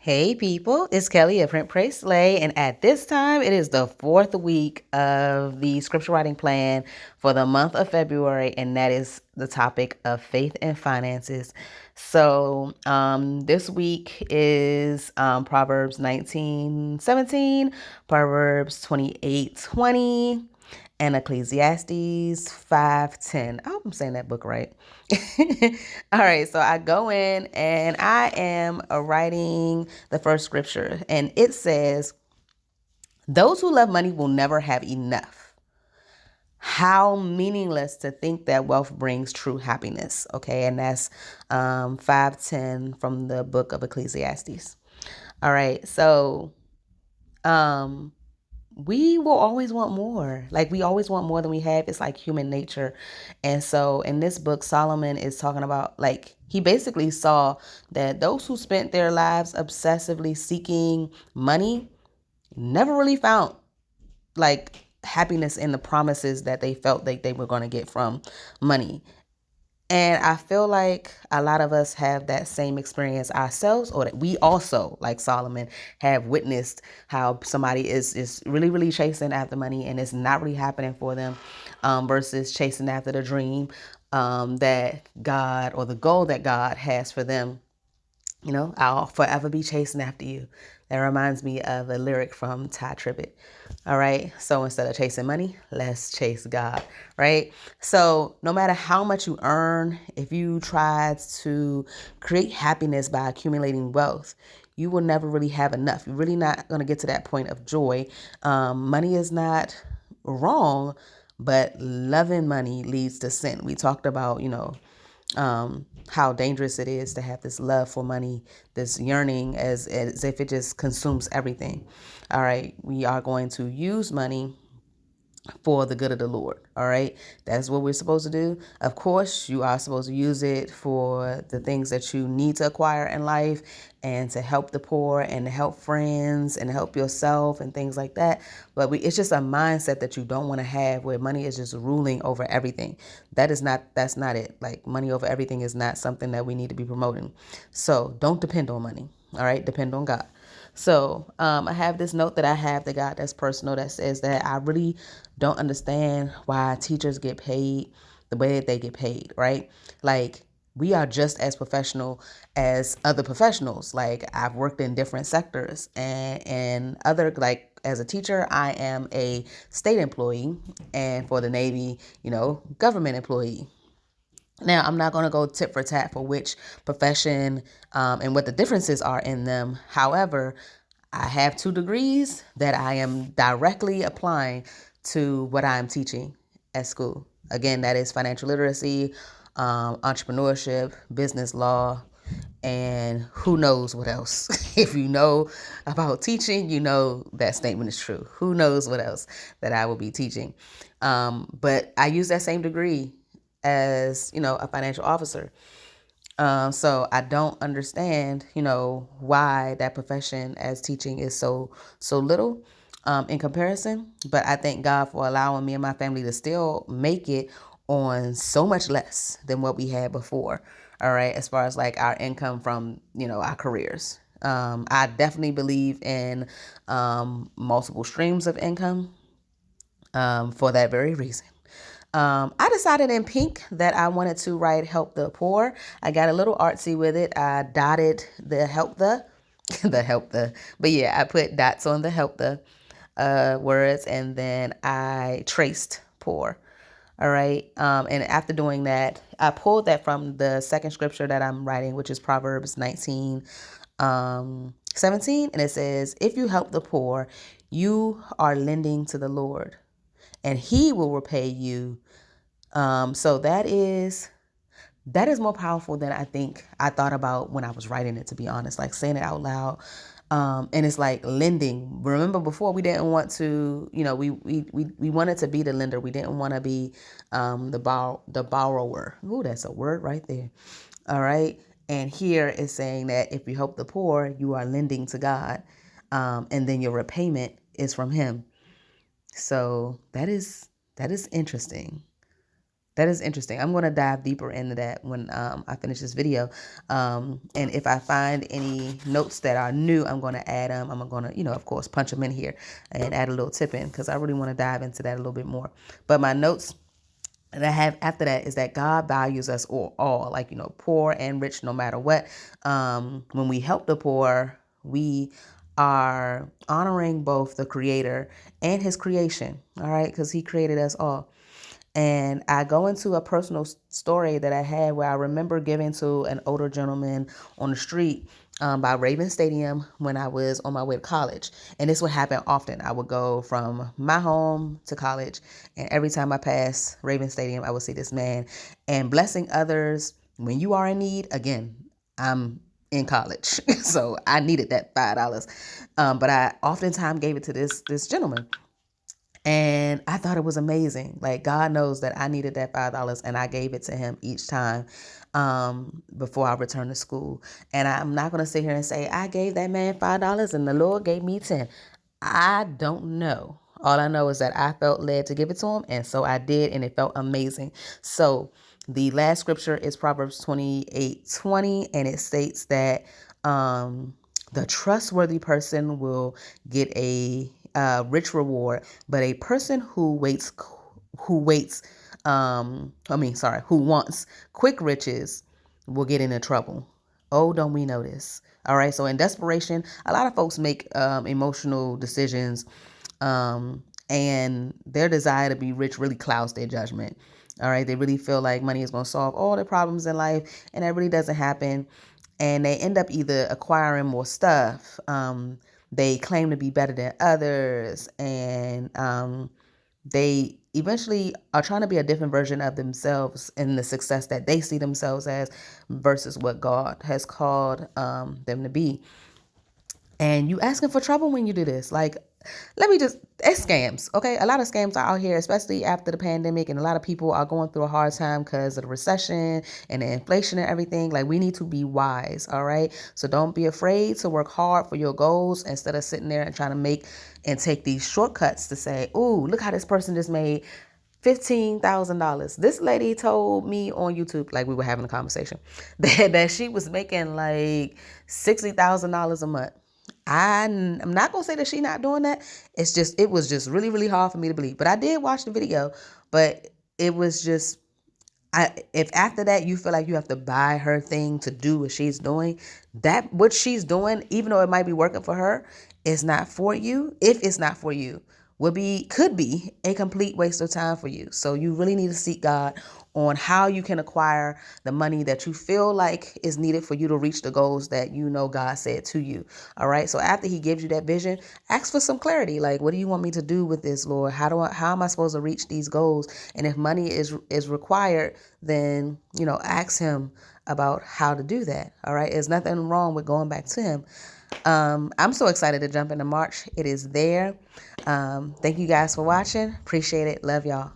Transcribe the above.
Hey people, it's Kelly of Print Pray Slay, and at this time it is the fourth week of the scripture writing plan for the month of February, and that is the topic of faith and finances. So this week is Proverbs 19:17, Proverbs 28:20, and Ecclesiastes 5:10. I hope I'm saying that book right. All right, so I go in and I am writing the first scripture, and it says, "Those who love money will never have enough. How meaningless to think that wealth brings true happiness." Okay, and that's 5:10 from the book of Ecclesiastes. All right, so um, we will always want more. Like we always want more than we have. It's like human nature. And so in this book, Solomon is talking about like he basically saw that those who spent their lives obsessively seeking money never really found like happiness in the promises that they felt like they were going to get from money. And I feel like a lot of us have that same experience ourselves, or that we also, like Solomon, have witnessed how somebody is really, really chasing after money and it's not really happening for them, versus chasing after the dream that God or the goal that God has for them. I'll forever be chasing after you. That reminds me of a lyric from Ty Tribbett. All right. So instead of chasing money, let's chase God. Right. So no matter how much you earn, if you try to create happiness by accumulating wealth, you will never really have enough. You're really not going to get to that point of joy. Money is not wrong, but loving money leads to sin. We talked about, how dangerous it is to have this love for money, this yearning as if it just consumes everything. All right, we are going to use money for the good of the Lord. All right. That's what we're supposed to do. Of course, you are supposed to use it for the things that you need to acquire in life and to help the poor and to help friends and help yourself and things like that. But it's just a mindset that you don't want to have where money is just ruling over everything. That's not it. Like money over everything is not something that we need to be promoting. So don't depend on money. All right. Depend on God. So I have this note that I have that God that's personal that says that I really don't understand why teachers get paid the way that they get paid, right? Like we are just as professional as other professionals. Like I've worked in different sectors and other like as a teacher, I am a state employee, and for the Navy, government employee. Now, I'm not going to go tit for tat for which profession and what the differences are in them. However, I have 2 degrees that I am directly applying to what I'm teaching at school. Again, that is financial literacy, entrepreneurship, business law, and who knows what else. If you know about teaching, you know that statement is true. Who knows what else that I will be teaching. But I use that same degree as, a financial officer. So I don't understand, why that profession as teaching is so little in comparison. But I thank God for allowing me and my family to still make it on so much less than what we had before. All right, as far as like our income from our careers. I definitely believe in multiple streams of income for that very reason. I decided in pink that I wanted to write help the poor. I got a little artsy with it. I dotted the help the, the help the, but yeah, I put dots on the help the words, and then I traced poor. All right. And after doing that, I pulled that from the second scripture that I'm writing, which is Proverbs 19:17. And it says, "If you help the poor, you are lending to the Lord, and he will repay you." So that is more powerful than I think I thought about when I was writing it, to be honest, like saying it out loud. And it's like lending. Remember before we didn't want to, we wanted to be the lender. We didn't want to be the borrower. Ooh, that's a word right there. All right. And here is saying that if you help the poor, you are lending to God. And then your repayment is from him. So that is interesting. That is interesting. I'm going to dive deeper into that when I finish this video. And if I find any notes that are new, I'm going to add them. I'm going to, of course, punch them in here and add a little tip in because I really want to dive into that a little bit more. But my notes that I have after that is that God values us all like, poor and rich, no matter what. When we help the poor, we are honoring both the Creator and His creation, all right, because He created us all. And I go into a personal story that I had where I remember giving to an older gentleman on the street by Raven Stadium when I was on my way to college. And this would happen often. I would go from my home to college, and every time I passed Raven Stadium, I would see this man. And blessing others when you are in need, again, I'm in college, so I needed that $5. But I oftentimes gave it to this gentleman. And I thought it was amazing. Like, God knows that I needed that $5, and I gave it to him each time before I returned to school. And I'm not going to sit here and say, I gave that man $5 and the Lord gave me 10. I don't know. All I know is that I felt led to give it to him, and so I did, and it felt amazing. So the last scripture is Proverbs 28:20, and it states that the trustworthy person will get a rich reward, but a person who wants quick riches will get into trouble. Oh, don't we know this? All right. So in desperation, a lot of folks make emotional decisions, and their desire to be rich really clouds their judgment. All right. They really feel like money is going to solve all their problems in life, and that really doesn't happen. And they end up either acquiring more stuff. They claim to be better than others, and they eventually are trying to be a different version of themselves in the success that they see themselves as versus what God has called them to be. And you asking for trouble when you do this. Like, it's scams, okay? A lot of scams are out here, especially after the pandemic, and a lot of people are going through a hard time because of the recession and the inflation and everything. Like, we need to be wise, all right? So don't be afraid to work hard for your goals instead of sitting there and trying to make and take these shortcuts to say, ooh, look how this person just made $15,000. This lady told me on YouTube, like we were having a conversation, that she was making like $60,000 a month. I'm not gonna say that she not doing that. It was just really, really hard for me to believe. But I did watch the video, but it was just, if after that you feel like you have to buy her thing to do what she's doing, that what she's doing, even though it might be working for her, is not for you. If it's not for you, could be a complete waste of time for you. So you really need to seek God on how you can acquire the money that you feel like is needed for you to reach the goals that God said to you. All right. So after he gives you that vision, ask for some clarity. Like, what do you want me to do with this, Lord? How am I supposed to reach these goals? And if money is required, then ask him about how to do that. All right. There's nothing wrong with going back to him. I'm so excited to jump into March. It is there. Thank you guys for watching. Appreciate it. Love y'all.